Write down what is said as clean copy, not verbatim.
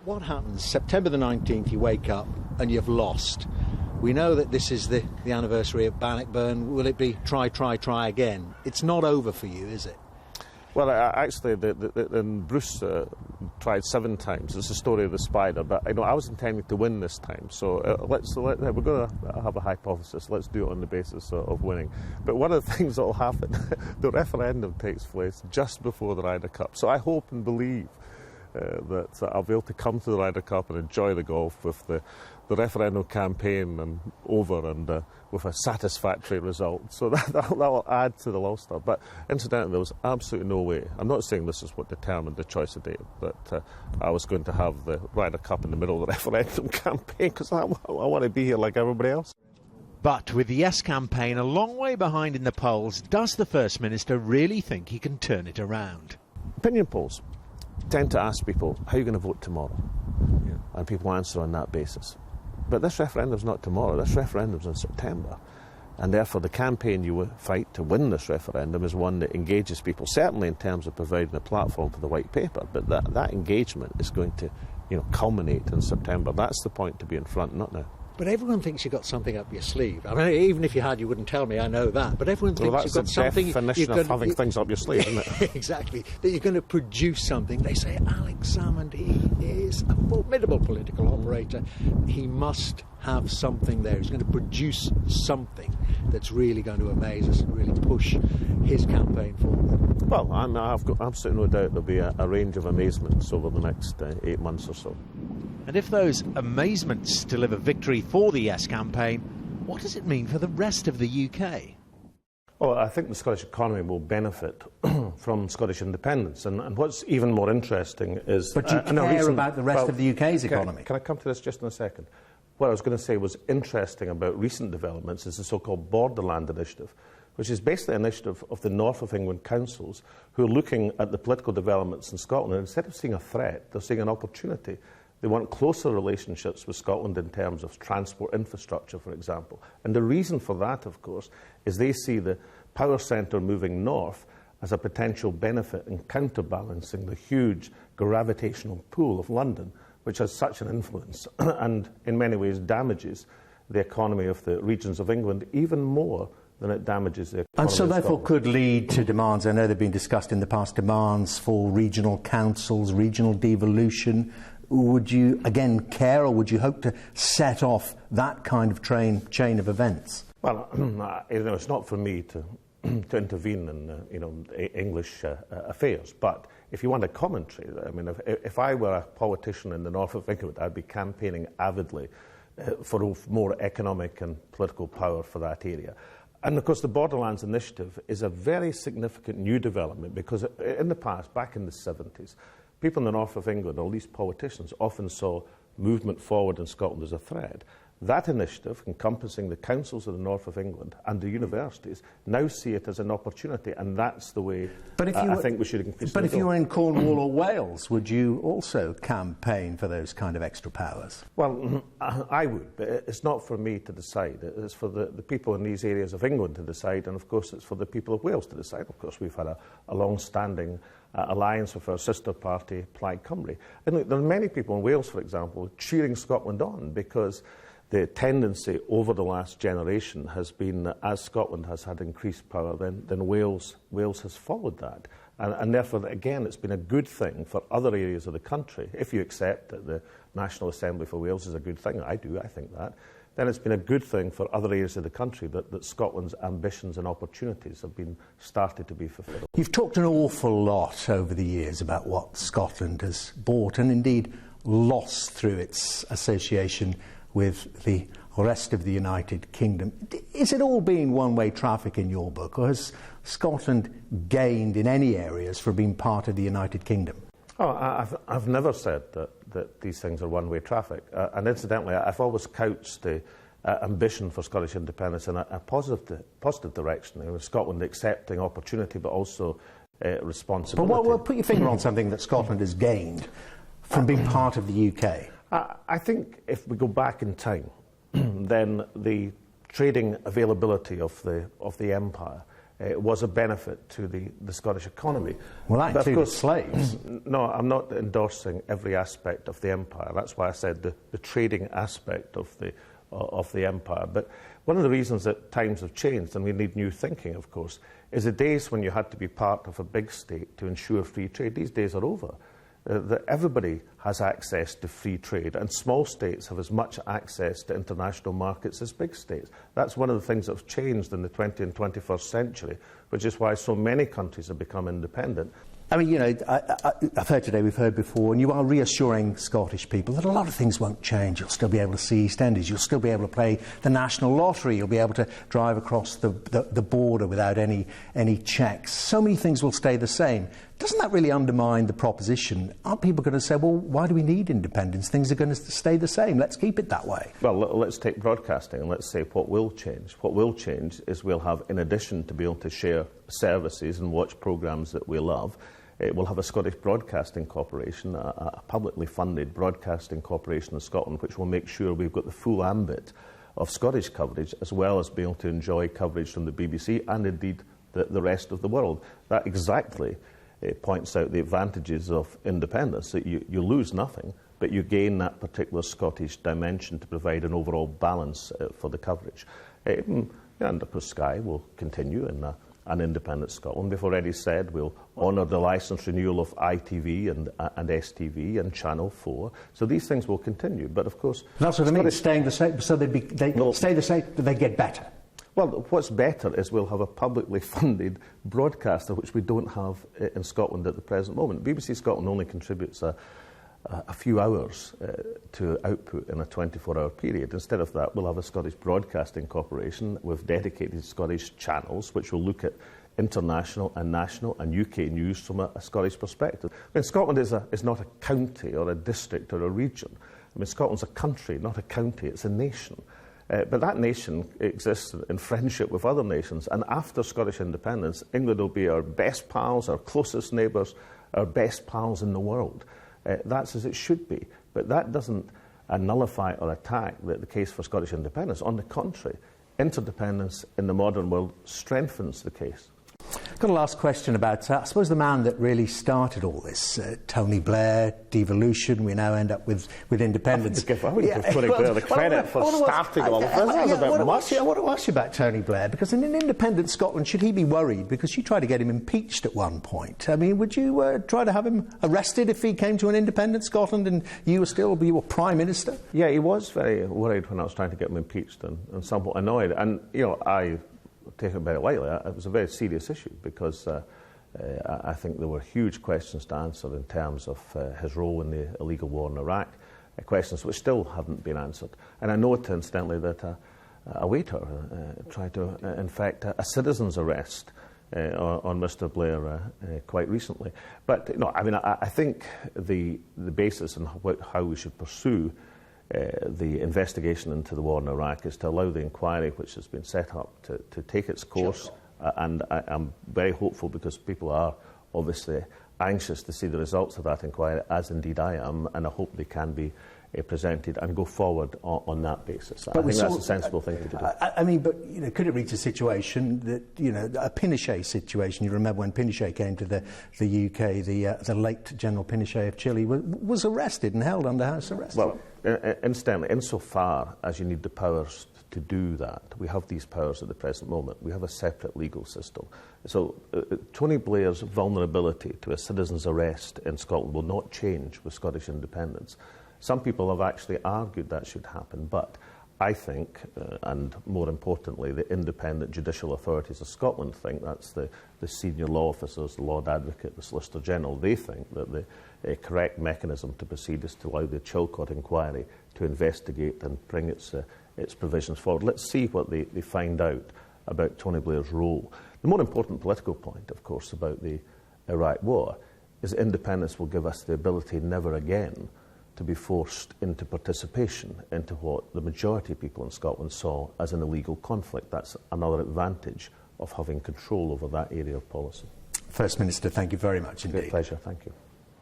What happens? September the 19th, you wake up and you've lost. We know that this is the anniversary of Bannockburn. Will it be try again? It's not over for you, is it? Well, actually, Bruce tried 7 times. It's the story of the spider. But I was intending to win this time. So we're going to have a hypothesis. Let's do it on the basis of winning. But one of the things that will happen, the referendum takes place just before the Ryder Cup. So I hope and believe that I'll be able to come to the Ryder Cup and enjoy the golf with the referendum campaign over and with a satisfactory result. So that will add to the Ulster. But incidentally, there was absolutely no way. I'm not saying this is what determined the choice of date, but I was going to have the Ryder Cup in the middle of the referendum campaign because I want to be here like everybody else. But with the Yes campaign a long way behind in the polls, does the First Minister really think he can turn it around? Opinion polls tend to ask people, how are you going to vote tomorrow? Yeah. And people answer on that basis. But this referendum's not tomorrow, this referendum's in September. And therefore the campaign you fight to win this referendum is one that engages people, certainly in terms of providing a platform for the white paper, but that engagement is going to culminate in September. That's the point, to be in front, not now. But everyone thinks you've got something up your sleeve. I mean, even if you had, you wouldn't tell me, I know that. But everyone thinks you've got something... That's the definition of having things up your sleeve, isn't it? Exactly. That you're going to produce something. They say, Alex Salmond, he is a formidable political operator. He must have something there. He's going to produce something that's really going to amaze us and really push his campaign forward. Well, I've got absolutely no doubt there'll be a range of amazements over the next 8 months or so. And if those amazements deliver victory for the Yes campaign, what does it mean for the rest of the UK? Well, I think the Scottish economy will benefit from Scottish independence. And what's even more interesting is... But you care about the rest of the UK's economy. Can I come to this just in a second? What I was going to say was interesting about recent developments is the so-called Borderland Initiative, which is basically an initiative of the North of England councils who are looking at the political developments in Scotland. And instead of seeing a threat, they're seeing an opportunity. They want closer relationships with Scotland in terms of transport infrastructure, for example. And the reason for that, of course, is they see the power centre moving north as a potential benefit in counterbalancing the huge gravitational pull of London, which has such an influence and in many ways damages the economy of the regions of England even more than it damages the economy and so of therefore Scotland. Could lead to demands, I know they've been discussed in the past, demands for regional councils, regional devolution. Would you, again, care, or would you hope to set off that kind of chain of events? Well, it's not for me to intervene in English affairs, but if you want a commentary, I mean, if I were a politician in the north of England, I'd be campaigning avidly for more economic and political power for that area. And of course the Borderlands Initiative is a very significant new development because in the past, back in the 70s, people in the north of England, or at least politicians, often saw movement forward in Scotland as a threat. That initiative, encompassing the councils of the north of England and the universities, now see it as an opportunity, and that's the way I think we should increase. But if you were in Cornwall or Wales, would you also campaign for those kind of extra powers? Well, I would, but it's not for me to decide. It's for the people in these areas of England to decide, and of course it's for the people of Wales to decide. Of course, we've had a long-standing alliance with our sister party, Plaid Cymru. And look, there are many people in Wales, for example, cheering Scotland on because the tendency over the last generation has been that as Scotland has had increased power, then Wales has followed that. And therefore, again, it's been a good thing for other areas of the country. If you accept that the National Assembly for Wales is a good thing, I think that, then it's been a good thing for other areas of the country that Scotland's ambitions and opportunities have been started to be fulfilled. You've talked an awful lot over the years about what Scotland has bought and indeed lost through its association with the rest of the United Kingdom. Is it all being one-way traffic in your book, or has Scotland gained in any areas for being part of the United Kingdom? Oh, I've never said that these things are one-way traffic. And incidentally, I've always couched the ambition for Scottish independence in a positive direction. Scotland accepting opportunity, but also responsibility. But put your finger on something that Scotland has gained from being part of the UK. I think if we go back in time, then the trading availability of the empire was a benefit to the Scottish economy. Well, that included slaves. No, I'm not endorsing every aspect of the empire. That's why I said the trading aspect of the empire. But one of the reasons that times have changed, and we need new thinking, of course, is the days when you had to be part of a big state to ensure free trade. These days are over. That everybody has access to free trade, and small states have as much access to international markets as big states. That's one of the things that have changed in the 20th and 21st century, which is why so many countries have become independent. I mean, you know, I've heard today, we've heard before, and you are reassuring Scottish people that a lot of things won't change. You'll still be able to see EastEnders, you'll still be able to play the National Lottery, you'll be able to drive across the border without any checks. So many things will stay the same. Doesn't that really undermine the proposition? Aren't people going to say, well, why do we need independence? Things are going to stay the same. Let's keep it that way. Well, let's take broadcasting and let's say what will change. What will change is we'll have, in addition to be able to share services and watch programmes that we love, we'll have a Scottish Broadcasting Corporation, a publicly funded broadcasting corporation in Scotland, which will make sure we've got the full ambit of Scottish coverage, as well as being able to enjoy coverage from the BBC and indeed the rest of the world. That exactly points out the advantages of independence, that you lose nothing, but you gain that particular Scottish dimension to provide an overall balance for the coverage. And of course Sky will continue in an independent Scotland. We've already said we'll honour the licence renewal of ITV and STV and Channel 4. So these things will continue. But of course, that's what I mean. Staying the same, so they stay the same, but they get better. Well, what's better is we'll have a publicly funded broadcaster, which we don't have in Scotland at the present moment. BBC Scotland only contributes a few hours to output in a 24-hour period. Instead of that, we'll have a Scottish Broadcasting Corporation with dedicated Scottish channels, which will look at international and national and UK news from a Scottish perspective. I mean, Scotland is not a county or a district or a region. I mean, Scotland's a country, not a county. It's a nation. But that nation exists in friendship with other nations. And after Scottish independence, England will be our best pals, our closest neighbours, our best pals in the world. That's as it should be. But that doesn't nullify or attack the case for Scottish independence. On the contrary, interdependence in the modern world strengthens the case. Got a last question about, I suppose, the man that really started all this, Tony Blair, devolution. We now end up with independence. I would give Tony Blair the credit for starting all of this. I want to ask you about Tony Blair, because in an independent Scotland, should he be worried? Because you tried to get him impeached at one point. I mean, would you try to have him arrested if he came to an independent Scotland and you were Prime Minister? Yeah, he was very worried when I was trying to get him impeached and somewhat annoyed. And, you know, I take it very lightly. It was a very serious issue because I think there were huge questions to answer in terms of his role in the illegal war in Iraq, questions which still haven't been answered. And I note, incidentally, that a waiter tried to infect a citizen's arrest on Mr. Blair quite recently. But no, I mean, I think the basis and how we should pursue the investigation into the war in Iraq is to allow the inquiry which has been set up to take its course. Sure. And I'm very hopeful, because people are obviously anxious to see the results of that inquiry, as indeed I am, and I hope they can be presented and go forward on that basis. I think that's a sensible thing to do. I mean, but you know, could it reach a situation that, you know, a Pinochet situation? You remember when Pinochet came to the UK, the late General Pinochet of Chile was arrested and held under house arrest. Well, incidentally, insofar as you need the powers to do that, we have these powers at the present moment. We have a separate legal system. So Tony Blair's vulnerability to a citizen's arrest in Scotland will not change with Scottish independence. Some people have actually argued that should happen, but I think, and more importantly, the independent judicial authorities of Scotland think, that's the senior law officers, the Lord Advocate, the Solicitor General, they think that the correct mechanism to proceed is to allow the Chilcot inquiry to investigate and bring its provisions forward. Let's see what they find out about Tony Blair's role. The more important political point, of course, about the Iraq war is that independence will give us the ability never again to be forced into participation into what the majority of people in Scotland saw as an illegal conflict. That's another advantage of having control over that area of policy. First Minister, thank you very much indeed. Great pleasure, thank you.